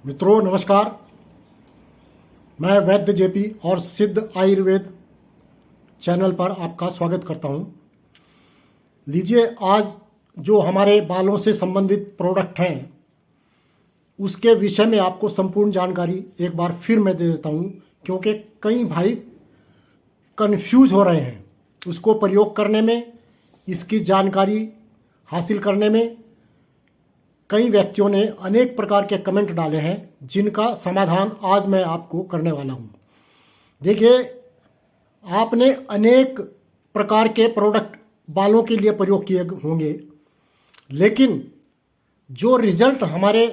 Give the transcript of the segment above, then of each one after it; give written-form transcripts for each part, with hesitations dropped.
मित्रों नमस्कार। मैं वैद्य जेपी और सिद्ध आयुर्वेद चैनल पर आपका स्वागत करता हूं। लीजिए, आज जो हमारे बालों से संबंधित प्रोडक्ट हैं उसके विषय में आपको संपूर्ण जानकारी एक बार फिर मैं दे देता हूं, क्योंकि कई भाई कंफ्यूज हो रहे हैं उसको प्रयोग करने में, इसकी जानकारी हासिल करने में। कई व्यक्तियों ने अनेक प्रकार के कमेंट डाले हैं जिनका समाधान आज मैं आपको करने वाला हूं। देखिए, आपने अनेक प्रकार के प्रोडक्ट बालों के लिए प्रयोग किए होंगे, लेकिन जो रिजल्ट हमारे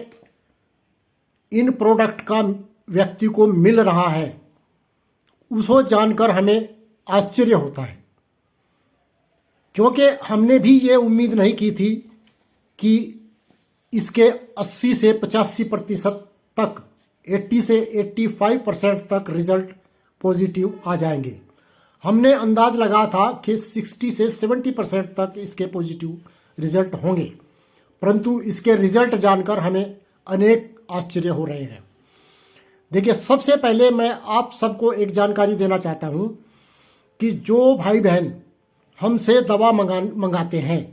इन प्रोडक्ट का व्यक्ति को मिल रहा है उसको जानकर हमें आश्चर्य होता है, क्योंकि हमने भी ये उम्मीद नहीं की थी कि इसके 80 से 85% तक, 80 से 85% तक रिजल्ट पॉजिटिव आ जाएंगे। हमने अंदाज लगा था कि 60 से 70% तक इसके पॉजिटिव रिजल्ट होंगे, परंतु इसके रिजल्ट जानकर हमें अनेक आश्चर्य हो रहे हैं। देखिए, सबसे पहले मैं आप सबको एक जानकारी देना चाहता हूं कि जो भाई बहन हमसे दवा मंगाते हैं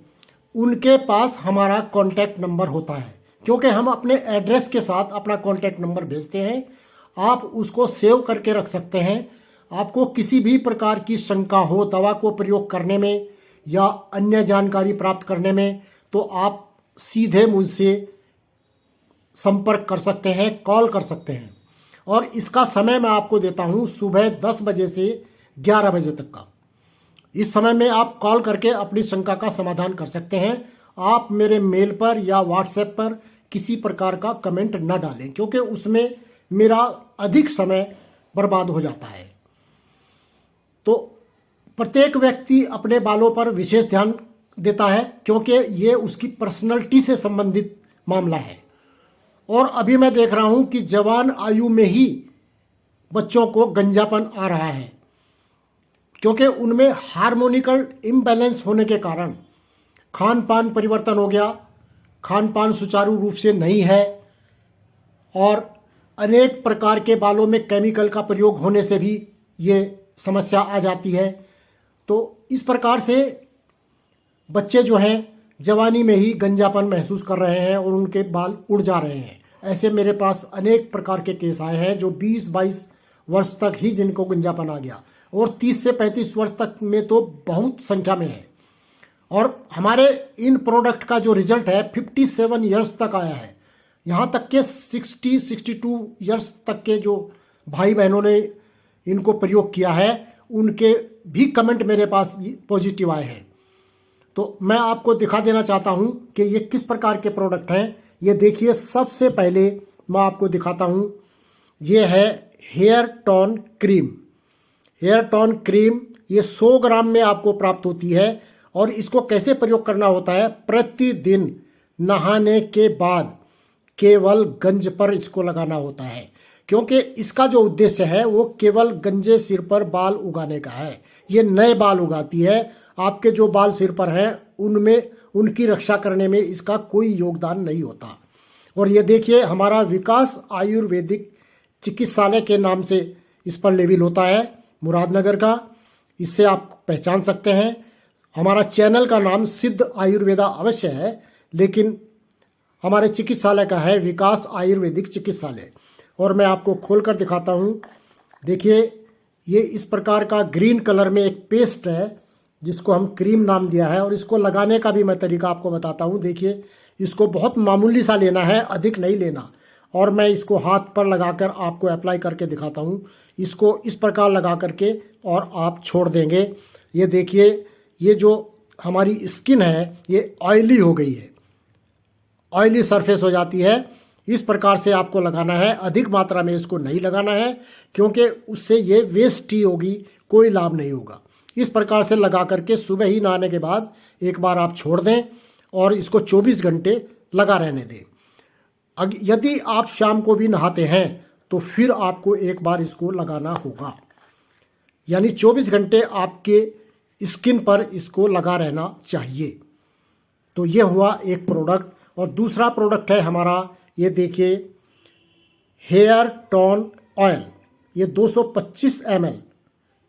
उनके पास हमारा कॉन्टैक्ट नंबर होता है, क्योंकि हम अपने एड्रेस के साथ अपना कॉन्टैक्ट नंबर भेजते हैं। आप उसको सेव करके रख सकते हैं। आपको किसी भी प्रकार की शंका हो दवा को प्रयोग करने में या अन्य जानकारी प्राप्त करने में, तो आप सीधे मुझसे संपर्क कर सकते हैं, कॉल कर सकते हैं। और इसका समय मैं आपको देता हूं सुबह 10 बजे से 11 बजे तक का। इस समय में आप कॉल करके अपनी शंका का समाधान कर सकते हैं। आप मेरे मेल पर या व्हाट्सएप पर किसी प्रकार का कमेंट न डालें, क्योंकि उसमें मेरा अधिक समय बर्बाद हो जाता है। तो प्रत्येक व्यक्ति अपने बालों पर विशेष ध्यान देता है, क्योंकि ये उसकी पर्सनैलिटी से संबंधित मामला है। और अभी मैं देख रहा हूं कि जवान आयु में ही बच्चों को गंजापन आ रहा है, क्योंकि उनमें हार्मोनिकल इम्बैलेंस होने के कारण खान पान परिवर्तन हो गया, खान पान सुचारू रूप से नहीं है, और अनेक प्रकार के बालों में केमिकल का प्रयोग होने से भी ये समस्या आ जाती है। तो इस प्रकार से बच्चे जो हैं जवानी में ही गंजापन महसूस कर रहे हैं और उनके बाल उड़ जा रहे हैं। ऐसे मेरे पास अनेक प्रकार के केस आए हैं जो 20-22 वर्ष तक ही जिनको गंजापन आ गया, और 30 से 35 वर्ष तक में तो बहुत संख्या में है। और हमारे इन प्रोडक्ट का जो रिजल्ट है 57 इयर्स तक आया है। यहाँ तक के 60-62 इयर्स तक के जो भाई बहनों ने इनको प्रयोग किया है उनके भी कमेंट मेरे पास पॉजिटिव आए हैं। तो मैं आपको दिखा देना चाहता हूँ कि ये किस प्रकार के प्रोडक्ट हैं। ये देखिए, सबसे पहले मैं आपको दिखाता हूँ, ये है hair tone cream. Hair tone cream ये 100 ग्राम में आपको प्राप्त होती है। और इसको कैसे प्रयोग करना होता है, प्रतिदिन नहाने के बाद केवल गंज पर इसको लगाना होता है, क्योंकि इसका जो उद्देश्य है वो केवल गंजे सिर पर बाल उगाने का है। ये नए बाल उगाती है। आपके जो बाल सिर पर हैं उनमें उनकी रक्षा करने में इसका कोई योगदान नहीं होता। और ये देखिए, हमारा विकास आयुर्वेदिक चिकित्सालय के नाम से इस पर लेबल होता है, मुरादनगर का। इससे आप पहचान सकते हैं। हमारा चैनल का नाम सिद्ध आयुर्वेदा अवश्य है, लेकिन हमारे चिकित्सालय का है विकास आयुर्वेदिक चिकित्सालय। और मैं आपको खोलकर दिखाता हूँ। देखिए, ये इस प्रकार का ग्रीन कलर में एक पेस्ट है जिसको हम क्रीम नाम दिया है। और इसको लगाने का भी मैं तरीका आपको बताता हूँ। देखिए, इसको बहुत मामूली सा लेना है, अधिक नहीं लेना। और मैं इसको हाथ पर लगाकर आपको अप्लाई करके दिखाता हूँ। इसको इस प्रकार लगा करके और आप छोड़ देंगे। ये देखिए, ये जो हमारी स्किन है ये ऑयली हो गई है, ऑयली सरफेस हो जाती है। इस प्रकार से आपको लगाना है, अधिक मात्रा में इसको नहीं लगाना है, क्योंकि उससे ये वेस्ट ही होगी, कोई लाभ नहीं होगा। इस प्रकार से लगा करके सुबह ही नहाने के बाद एक बार आप छोड़ दें और इसको 24 घंटे लगा रहने दें। यदि आप शाम को भी नहाते हैं तो फिर आपको एक बार इसको लगाना होगा, यानी 24 घंटे आपके स्किन पर इसको लगा रहना चाहिए। तो ये हुआ एक प्रोडक्ट। और दूसरा प्रोडक्ट है हमारा, ये देखिए, हेयर टोन ऑयल, ये 225 ml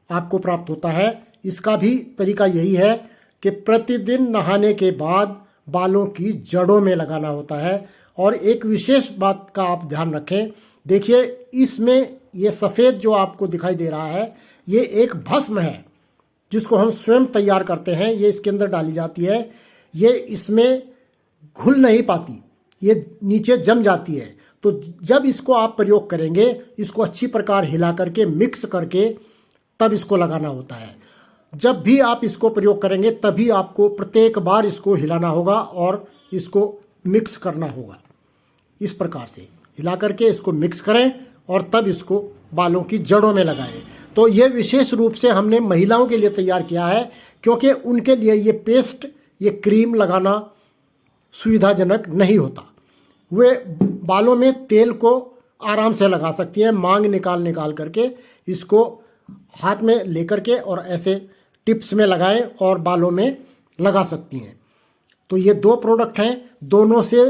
आपको प्राप्त होता है। इसका भी तरीका यही है कि प्रतिदिन नहाने के बाद बालों की जड़ों में लगाना होता है। और एक विशेष बात का आप ध्यान रखें, देखिए इसमें ये सफ़ेद जो आपको दिखाई दे रहा है, ये एक भस्म है जिसको हम स्वयं तैयार करते हैं। ये इसके अंदर डाली जाती है, ये इसमें घुल नहीं पाती, ये नीचे जम जाती है। तो जब इसको आप प्रयोग करेंगे, इसको अच्छी प्रकार हिला करके मिक्स करके तब इसको लगाना होता है। जब भी आप इसको प्रयोग करेंगे तभी आपको प्रत्येक बार इसको हिलाना होगा और इसको मिक्स करना होगा। इस प्रकार से हिला करके इसको मिक्स करें और तब इसको बालों की जड़ों में लगाएं। तो ये विशेष रूप से हमने महिलाओं के लिए तैयार किया है, क्योंकि उनके लिए ये पेस्ट, ये क्रीम लगाना सुविधाजनक नहीं होता। वे बालों में तेल को आराम से लगा सकती हैं, मांग निकाल करके इसको हाथ में लेकर के और ऐसे टिप्स में लगाएं और बालों में लगा सकती हैं। तो ये 2 प्रोडक्ट हैं, दोनों से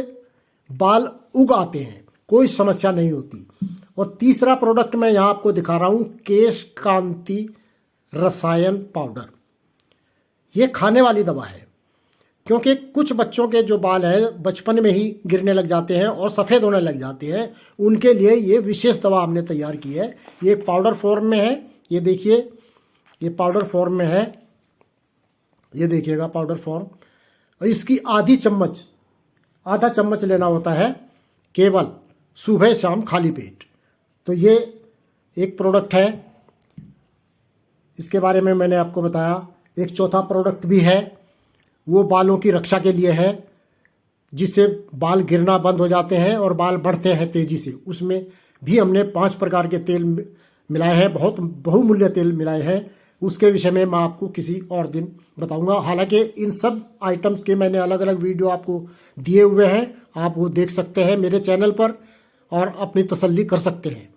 बाल उग आते हैं, कोई समस्या नहीं होती। और तीसरा प्रोडक्ट मैं यहाँ आपको दिखा रहा हूँ, केश कांति रसायन पाउडर। ये खाने वाली दवा है, क्योंकि कुछ बच्चों के जो बाल हैं बचपन में ही गिरने लग जाते हैं और सफ़ेद होने लग जाते हैं, उनके लिए ये विशेष दवा हमने तैयार की है। ये पाउडर फॉर्म में है, ये देखिए ये पाउडर फॉर्म में है, ये देखिएगा पाउडर फॉर्म। और इसकी आधा चम्मच लेना होता है केवल सुबह शाम खाली पेट। तो ये एक प्रोडक्ट है, इसके बारे में मैंने आपको बताया। एक चौथा प्रोडक्ट भी है, वो बालों की रक्षा के लिए है, जिससे बाल गिरना बंद हो जाते हैं और बाल बढ़ते हैं तेज़ी से। उसमें भी हमने 5 प्रकार के तेल मिलाए हैं, बहुत बहुमूल्य तेल मिलाए हैं। उसके विषय में मैं आपको किसी और दिन बताऊंगा। हालांकि इन सब आइटम्स के मैंने अलग अलग वीडियो आपको दिए हुए हैं, आप वो देख सकते हैं मेरे चैनल पर और अपनी तसल्ली कर सकते हैं।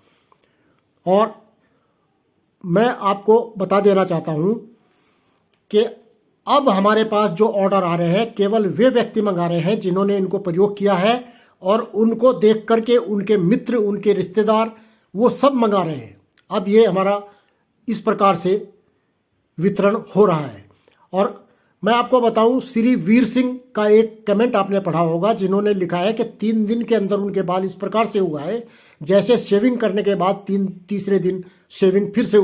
और मैं आपको बता देना चाहता हूं कि अब हमारे पास जो ऑर्डर आ रहे हैं, केवल वे व्यक्ति मंगा रहे हैं जिन्होंने इनको प्रयोग किया है और उनको देख करके उनके मित्र, उनके रिश्तेदार, वो सब मंगा रहे हैं। अब ये हमारा इस प्रकार से वितरण हो रहा है। और मैं आपको बताऊं, श्री वीर सिंह का एक कमेंट आपने पढ़ा होगा, जिन्होंने लिखा है कि 3 दिन के अंदर उनके बाल इस प्रकार से हुआ है जैसे शेविंग करने के बाद तीसरे दिन शेविंग फिर से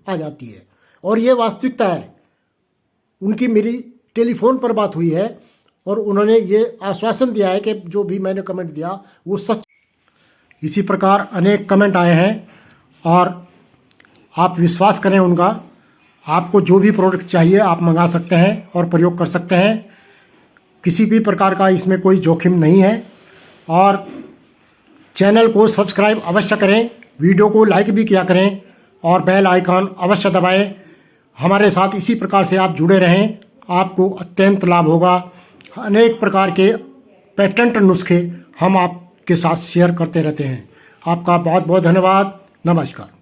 आ जाती है। और ये वास्तविकता है, उनकी मेरी टेलीफोन पर बात हुई है और उन्होंने ये आश्वासन दिया है कि जो भी मैंने कमेंट दिया वो सच। इसी प्रकार अनेक कमेंट आए हैं और आप विश्वास करें उनका। आपको जो भी प्रोडक्ट चाहिए आप मंगा सकते हैं और प्रयोग कर सकते हैं। किसी भी प्रकार का इसमें कोई जोखिम नहीं है। और चैनल को सब्सक्राइब अवश्य करें, वीडियो को लाइक भी किया करें और बेल आइकॉन अवश्य दबाएं। हमारे साथ इसी प्रकार से आप जुड़े रहें, आपको अत्यंत लाभ होगा। अनेक प्रकार के पेटेंट नुस्खे हम आपके साथ शेयर करते रहते हैं। आपका बहुत बहुत धन्यवाद। नमस्कार।